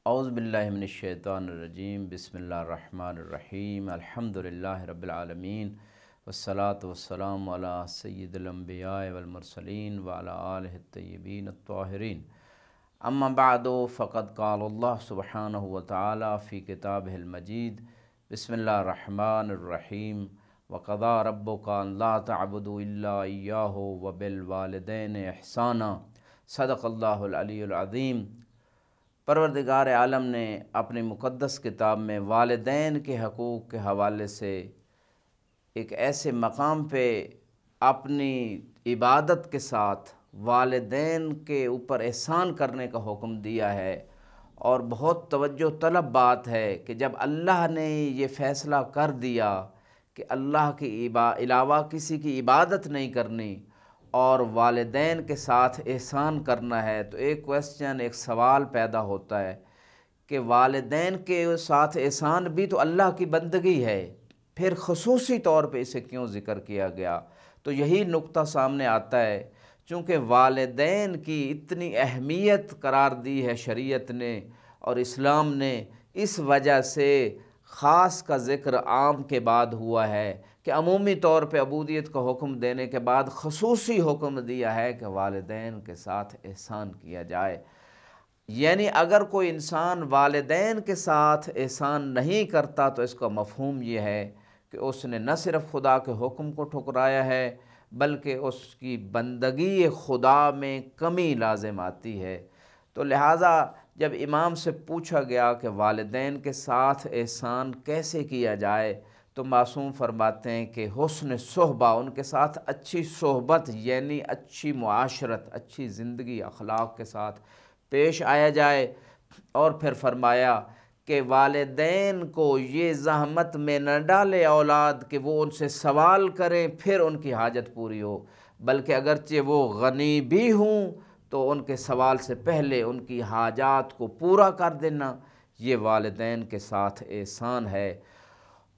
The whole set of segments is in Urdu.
اعوذ باللہ من الشیطان الرجیم بسم اللہ الرحمن الرحیم الحمدللہ رب العالمین والصلاة والسلام علی سید الانبیاء والمرسلین وعلی آلہ الطیبین الطاہرین اما بعد فقد قال اللہ سبحانہ وتعالی فی کتابہ المجید بسم اللہ الرحمن الرحیم وقضى ربک ان لا تعبدوا الا ایاہ وبالوالدین احسانا صدق اللہ العلی العظیم۔ پروردگار عالم نے اپنی مقدس کتاب میں والدین کے حقوق کے حوالے سے ایک ایسے مقام پہ اپنی عبادت کے ساتھ والدین کے اوپر احسان کرنے کا حکم دیا ہے، اور بہت توجہ طلب بات ہے کہ جب اللہ نے یہ فیصلہ کر دیا کہ اللہ کے علاوہ کسی کی عبادت نہیں کرنی اور والدین کے ساتھ احسان کرنا ہے، تو ایک کویسچن، ایک سوال پیدا ہوتا ہے کہ والدین کے ساتھ احسان بھی تو اللہ کی بندگی ہے، پھر خصوصی طور پہ اسے کیوں ذکر کیا گیا؟ تو یہی نقطہ سامنے آتا ہے، چونکہ والدین کی اتنی اہمیت قرار دی ہے شریعت نے اور اسلام نے، اس وجہ سے خاص کا ذکر عام کے بعد ہوا ہے کہ عمومی طور پہ عبودیت کا حکم دینے کے بعد خصوصی حکم دیا ہے کہ والدین کے ساتھ احسان کیا جائے۔ یعنی اگر کوئی انسان والدین کے ساتھ احسان نہیں کرتا تو اس کا مفہوم یہ ہے کہ اس نے نہ صرف خدا کے حکم کو ٹھکرایا ہے بلکہ اس کی بندگی خدا میں کمی لازم آتی ہے۔ تو لہٰذا جب امام سے پوچھا گیا کہ والدین کے ساتھ احسان کیسے کیا جائے تو معصوم فرماتے ہیں کہ حسن صحبہ، ان کے ساتھ اچھی صحبت یعنی اچھی معاشرت، اچھی زندگی، اخلاق کے ساتھ پیش آیا جائے، اور پھر فرمایا کہ والدین کو یہ زحمت میں نہ ڈالے اولاد کہ وہ ان سے سوال کریں پھر ان کی حاجت پوری ہو، بلکہ اگرچہ وہ غنی بھی ہوں تو ان کے سوال سے پہلے ان کی حاجات کو پورا کر دینا، یہ والدین کے ساتھ احسان ہے۔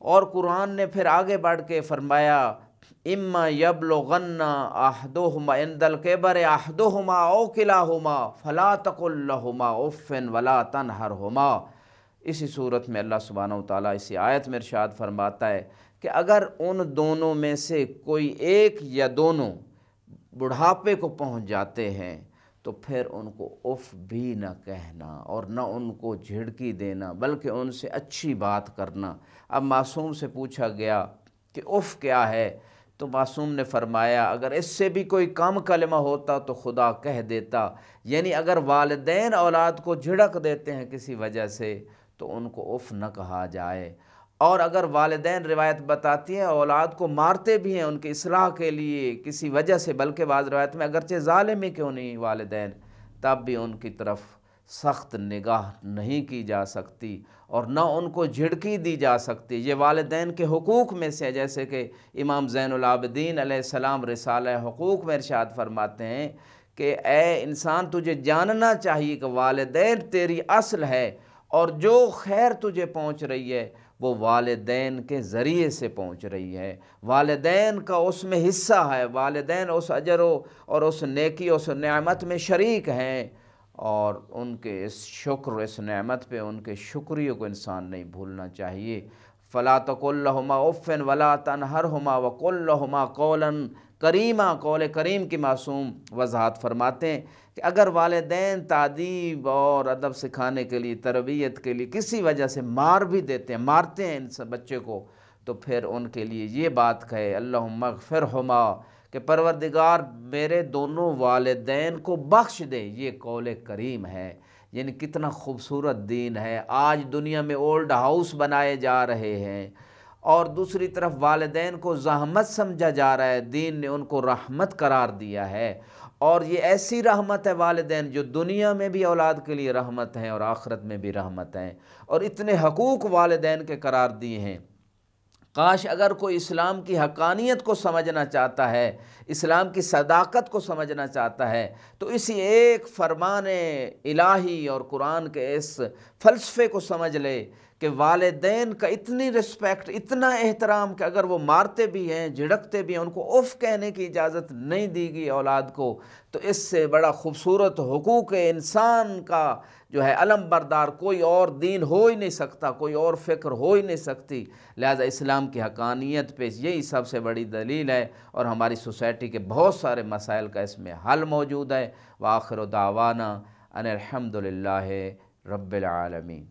اور قرآن نے پھر آگے بڑھ کے فرمایا اما یبلغن احدہما عند الکبر احدہما او کلاہما فلا تقل لہما اف ولا تنہرہما۔ اسی صورت میں اللہ سبحانہ وتعالیٰ اسی آیت میں ارشاد فرماتا ہے کہ اگر ان دونوں میں سے کوئی ایک یا دونوں بڑھاپے کو پہنچ جاتے ہیں تو پھر ان کو اف بھی نہ کہنا اور نہ ان کو جھڑکی دینا بلکہ ان سے اچھی بات کرنا۔ اب معصوم سے پوچھا گیا کہ اف کیا ہے تو معصوم نے فرمایا اگر اس سے بھی کوئی کم کلمہ ہوتا تو خدا کہہ دیتا، یعنی اگر والدین اولاد کو جھڑک دیتے ہیں کسی وجہ سے تو ان کو اف نہ کہا جائے، اور اگر والدین روایت بتاتی ہیں اولاد کو مارتے بھی ہیں ان کی اصلاح کے لیے کسی وجہ سے، بلکہ بعض روایت میں اگرچہ ظالم ہی کیوں نہیں والدین، تب بھی ان کی طرف سخت نگاہ نہیں کی جا سکتی اور نہ ان کو جھڑکی دی جا سکتی۔ یہ والدین کے حقوق میں سے، جیسے کہ امام زین العابدین علیہ السلام رسالہ حقوق میں ارشاد فرماتے ہیں کہ اے انسان تجھے جاننا چاہیے کہ والدین تیری اصل ہے، اور جو خیر تجھے پہنچ رہی ہے وہ والدین کے ذریعے سے پہنچ رہی ہے، والدین کا اس میں حصہ ہے، والدین اس اجر اور اس نیکی اس نعمت میں شریک ہیں، اور ان کے اس شکر اس نعمت پہ ان کے شکریہ کو انسان نہیں بھولنا چاہیے۔ فلا تقل لہما اف ولا تنہرہما وقل لہما قولا کریما، قول کریم کی معصوم وضاحت فرماتے ہیں کہ اگر والدین تعدیب اور ادب سکھانے کے لیے، تربیت کے لیے کسی وجہ سے مار بھی دیتے ہیں، مارتے ہیں ان بچے کو، تو پھر ان کے لیے یہ بات کہے اللہم اغفرہما کہ پروردگار میرے دونوں والدین کو بخش دے، یہ قول کریم ہے۔ یعنی کتنا خوبصورت دین ہے۔ آج دنیا میں اولڈ ہاؤس بنائے جا رہے ہیں اور دوسری طرف والدین کو زحمت سمجھا جا رہا ہے، دین نے ان کو رحمت قرار دیا ہے، اور یہ ایسی رحمت ہے والدین جو دنیا میں بھی اولاد کے لیے رحمت ہیں اور آخرت میں بھی رحمت ہیں، اور اتنے حقوق والدین کے قرار دیے ہیں۔ کاش اگر کوئی اسلام کی حقانیت کو سمجھنا چاہتا ہے، اسلام کی صداقت کو سمجھنا چاہتا ہے، تو اسی ایک فرمان الہی اور قرآن کے اس فلسفے کو سمجھ لے کہ والدین کا اتنی رسپیکٹ، اتنا احترام کہ اگر وہ مارتے بھی ہیں، جھڑکتے بھی ہیں، ان کو اف کہنے کی اجازت نہیں دی گئی اولاد کو، تو اس سے بڑا خوبصورت حقوق انسان کا جو ہے علم بردار کوئی اور دین ہو ہی نہیں سکتا، کوئی اور فکر ہو ہی نہیں سکتی۔ لہذا اسلام کی حقانیت پہ یہی سب سے بڑی دلیل ہے، اور ہماری سوسائٹی کے بہت سارے مسائل کا اس میں حل موجود ہے۔ وآخر دعوانا ان الحمد للہ رب العالمین۔